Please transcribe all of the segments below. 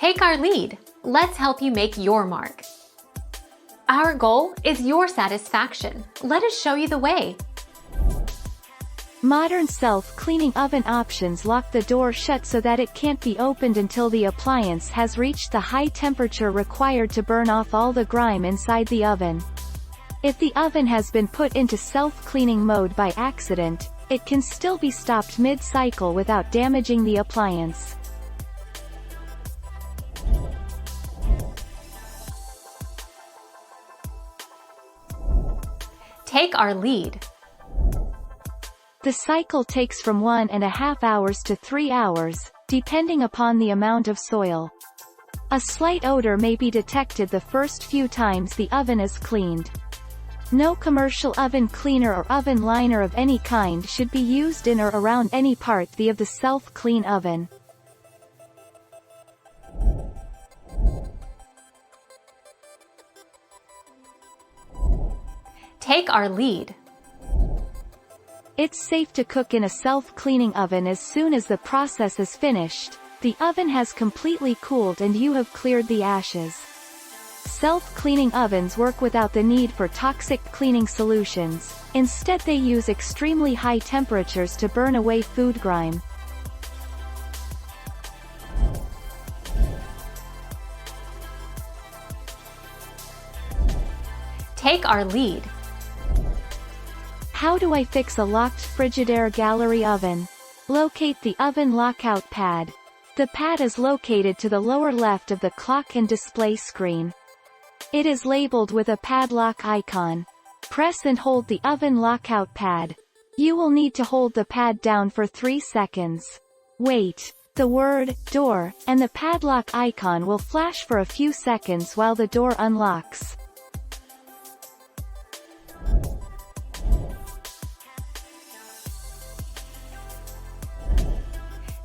Take our lead. Let's help you make your mark. Our goal is your satisfaction. Let us show you the way. Modern self-cleaning oven options lock the door shut so that it can't be opened until the appliance has reached the high temperature required to burn off all the grime inside the oven. If the oven has been put into self-cleaning mode by accident, it can still be stopped mid-cycle without damaging the appliance. Take our lead. The cycle takes from 1.5 hours to 3 hours, depending upon the amount of soil. A slight odor may be detected the first few times the oven is cleaned. No commercial oven cleaner or oven liner of any kind should be used in or around any part of the self-clean oven. Take our lead. It's safe to cook in a self-cleaning oven as soon as the process is finished, the oven has completely cooled and you have cleared the ashes. Self-cleaning ovens work without the need for toxic cleaning solutions. Instead, they use extremely high temperatures to burn away food grime. Take our lead. How do I fix a locked Frigidaire gallery oven? Locate the oven lockout pad. The pad is located to the lower left of the clock and display screen. It is labeled with a padlock icon. Press and hold the oven lockout pad. You will need to hold the pad down for 3 seconds. Wait. The word "door" and the padlock icon will flash for a few seconds while the door unlocks.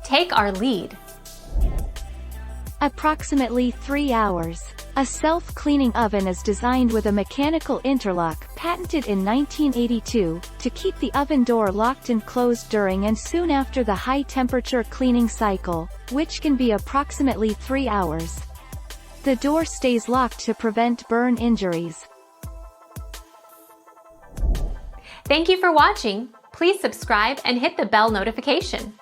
Take our lead. Approximately 3 hours. A self-cleaning oven is designed with a mechanical interlock patented in 1982 to keep the oven door locked and closed during and soon after the high-temperature cleaning cycle, which can be approximately 3 hours. The door stays locked to prevent burn injuries. Thank you for watching. Please subscribe and hit the bell notification.